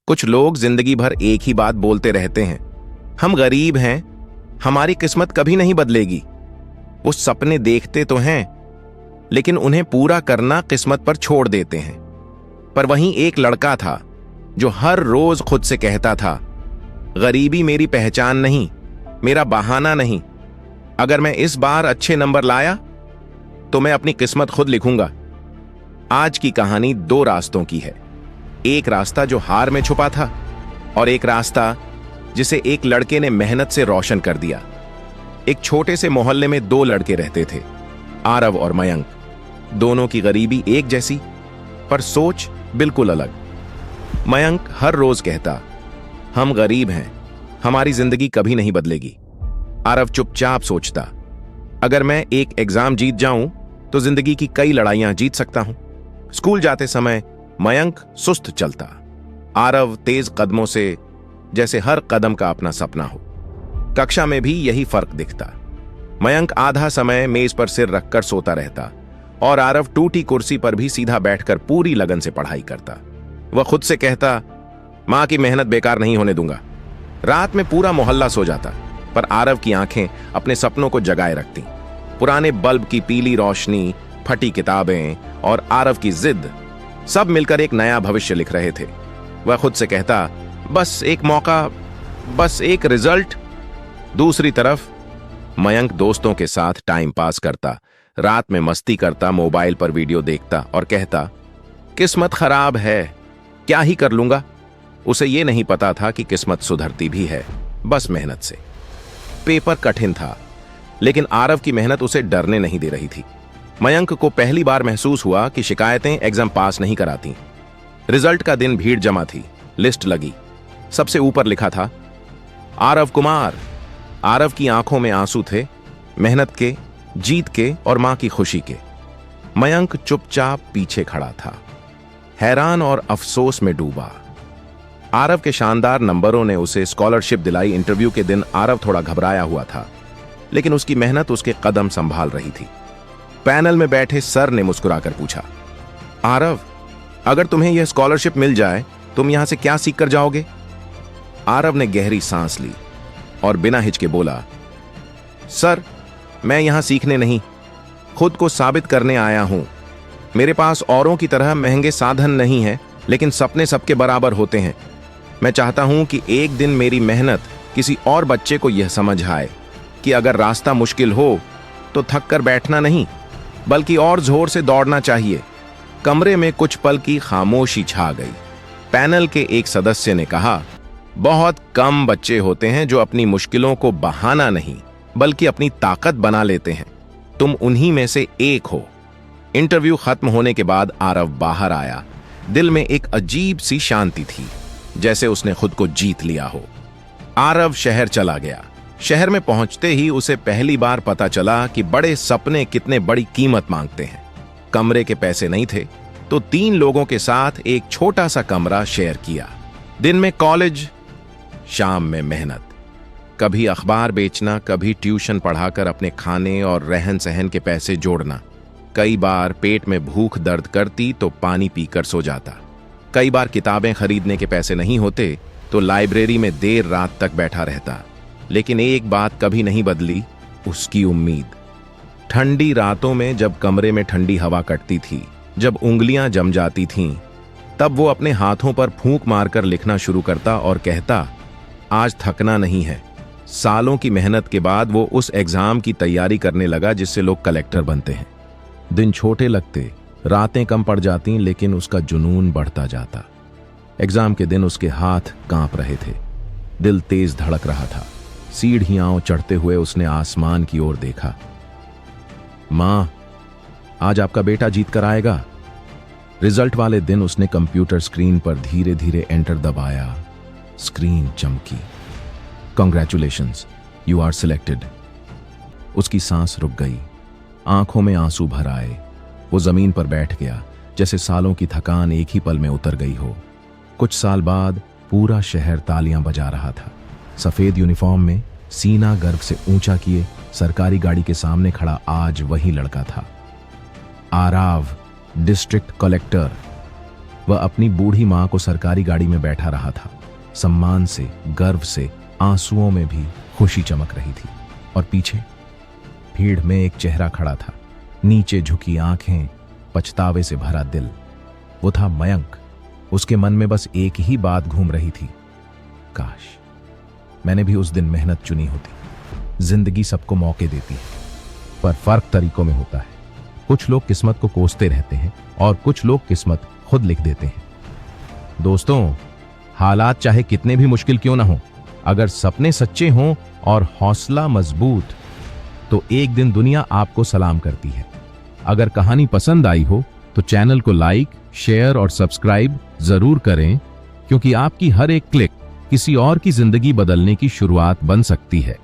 कुछ लोग जिंदगी भर एक ही बात बोलते रहते हैं, हम गरीब हैं, हमारी किस्मत कभी नहीं बदलेगी। वो सपने देखते तो हैं, लेकिन उन्हें पूरा करना किस्मत पर छोड़ देते हैं। पर वहीं एक लड़का था जो हर रोज खुद से कहता था, गरीबी मेरी पहचान नहीं, मेरा बहाना नहीं। अगर मैं इस बार अच्छे नंबर लाया तो मैं अपनी किस्मत खुद लिखूंगा। आज की कहानी दो रास्तों की है। एक रास्ता जो हार में छुपा था और एक रास्ता जिसे एक लड़के ने मेहनत से रोशन कर दिया। एक छोटे से मोहल्ले में दो लड़के रहते थे, आरव और मयंक। दोनों की गरीबी एक जैसी, पर सोच बिल्कुल अलग। मयंक हर रोज कहता, हम गरीब हैं, हमारी जिंदगी कभी नहीं बदलेगी। आरव चुपचाप सोचता, अगर मैं एक एग्जाम जीत जाऊं तो जिंदगी की कई लड़ाइयां जीत सकता हूं। स्कूल जाते समय मयंक सुस्त चलता, आरव तेज कदमों से, जैसे हर कदम का अपना सपना हो। कक्षा में भी यही फर्क दिखता। मयंक आधा समय मेज पर सिर रखकर सोता रहता और आरव टूटी कुर्सी पर भी सीधा बैठकर पूरी लगन से पढ़ाई करता। वह खुद से कहता, मां की मेहनत बेकार नहीं होने दूंगा। रात में पूरा मोहल्ला सो जाता, पर आरव की आंखें अपने सपनों को जगाए रखती। पुराने बल्ब की पीली रोशनी, फटी किताबें और आरव की जिद, सब मिलकर एक नया भविष्य लिख रहे थे। वह खुद से कहता, बस एक मौका, बस एक रिजल्ट। दूसरी तरफ मयंक दोस्तों के साथ टाइम पास करता, रात में मस्ती करता, मोबाइल पर वीडियो देखता और कहता, किस्मत खराब है, क्या ही कर लूंगा। उसे यह नहीं पता था कि किस्मत सुधरती भी है, बस मेहनत से। पेपर कठिन था, लेकिन आरव की मेहनत उसे डरने नहीं दे रही थी। मयंक को पहली बार महसूस हुआ कि शिकायतें एग्जाम पास नहीं कराती। रिजल्ट का दिन भीड़ जमा थी, लिस्ट लगी। सबसे ऊपर लिखा था, आरव कुमार। आरव की आंखों में आंसू थे, मेहनत के, जीत के और मां की खुशी के। मयंक चुपचाप पीछे खड़ा था, हैरान और अफसोस में डूबा। आरव के शानदार नंबरों ने उसे स्कॉलरशिप दिलाई। इंटरव्यू के दिन आरव थोड़ा घबराया हुआ था, लेकिन उसकी मेहनत उसके कदम संभाल रही थी। पैनल में बैठे सर ने मुस्कुराकर पूछा, आरव, अगर तुम्हें यह स्कॉलरशिप मिल जाए, तुम यहां से क्या सीख कर जाओगे? आरव ने गहरी सांस ली और बिना हिचके बोला, सर, मैं यहां सीखने नहीं, खुद को साबित करने आया हूं। मेरे पास औरों की तरह महंगे साधन नहीं है, लेकिन सपने सबके बराबर होते हैं। मैं चाहता हूं कि एक दिन मेरी मेहनत किसी और बच्चे को यह समझ आए कि अगर रास्ता मुश्किल हो तो थक कर बैठना नहीं, बल्कि और जोर से दौड़ना चाहिए। कमरे में कुछ पल की खामोशी छा गई। पैनल के एक सदस्य ने कहा, बहुत कम बच्चे होते हैं जो अपनी मुश्किलों को बहाना नहीं, बल्कि अपनी ताकत बना लेते हैं। तुम उन्हीं में से एक हो। इंटरव्यू खत्म होने के बाद आरव बाहर आया। दिल में एक अजीब सी शांति थी, जैसे उसने खुद को जीत लिया हो। आरव शहर चला गया। शहर में पहुंचते ही उसे पहली बार पता चला कि बड़े सपने कितने बड़ी कीमत मांगते हैं। कमरे के पैसे नहीं थे, तो 3 लोगों के साथ एक छोटा सा कमरा शेयर किया। दिन में कॉलेज, शाम में मेहनत। कभी अखबार बेचना, कभी ट्यूशन पढ़ाकर अपने खाने और रहन सहन के पैसे जोड़ना। कई बार पेट में भूख दर्द करती तो पानी पीकर सो जाता। कई बार किताबें खरीदने के पैसे नहीं होते तो लाइब्रेरी में देर रात तक बैठा रहता। लेकिन एक बात कभी नहीं बदली, उसकी उम्मीद। ठंडी रातों में जब कमरे में ठंडी हवा कटती थी, जब उंगलियां जम जाती थीं, तब वो अपने हाथों पर फूंक मारकर लिखना शुरू करता और कहता, आज थकना नहीं है। सालों की मेहनत के बाद वो उस एग्जाम की तैयारी करने लगा जिससे लोग कलेक्टर बनते हैं। दिन छोटे लगते, रातें कम पड़ जाती, लेकिन उसका जुनून बढ़ता जाता। एग्जाम के दिन उसके हाथ कांप रहे थे, दिल तेज धड़क रहा था। सीढ़ियां चढ़ते हुए उसने आसमान की ओर देखा। मां, आज आपका बेटा जीत कर आएगा। रिजल्ट वाले दिन उसने कंप्यूटर स्क्रीन पर धीरे धीरे एंटर दबाया। स्क्रीन चमकी। Congratulations, you are selected. उसकी सांस रुक गई, आंखों में आंसू भर आए। वो जमीन पर बैठ गया, जैसे सालों की थकान एक ही पल में उतर गई हो। कुछ साल बाद पूरा शहर तालियां बजा रहा था। सफेद यूनिफॉर्म में, सीना गर्व से ऊंचा किए, सरकारी गाड़ी के सामने खड़ा आज वही लड़का था। Aarav, district collector. वह अपनी बूढ़ी मां को सरकारी गाड़ी में बैठा रहा था। सम्मान से, गर्व से, आंसुओं में भी खुशी चमक रही थी। और पीछे भीड़ में एक चेहरा खड़ा था, नीचे झुकी आंखें, पछतावे से भरा दिल। वो था मयंक। उसके मन में बस एक ही बात घूम रही थी, काश मैंने भी उस दिन मेहनत चुनी होती। जिंदगी सबको मौके देती है, पर फर्क तरीकों में होता है। कुछ लोग किस्मत को कोसते रहते हैं और कुछ लोग किस्मत खुद लिख देते हैं। दोस्तों, हालात चाहे कितने भी मुश्किल क्यों ना हो, अगर सपने सच्चे हों और हौसला मजबूत, तो एक दिन दुनिया आपको सलाम करती है। अगर कहानी पसंद आई हो तो चैनल को लाइक, शेयर और सब्सक्राइब जरूर करें, क्योंकि आपकी हर एक क्लिक किसी और की जिंदगी बदलने की शुरुआत बन सकती है।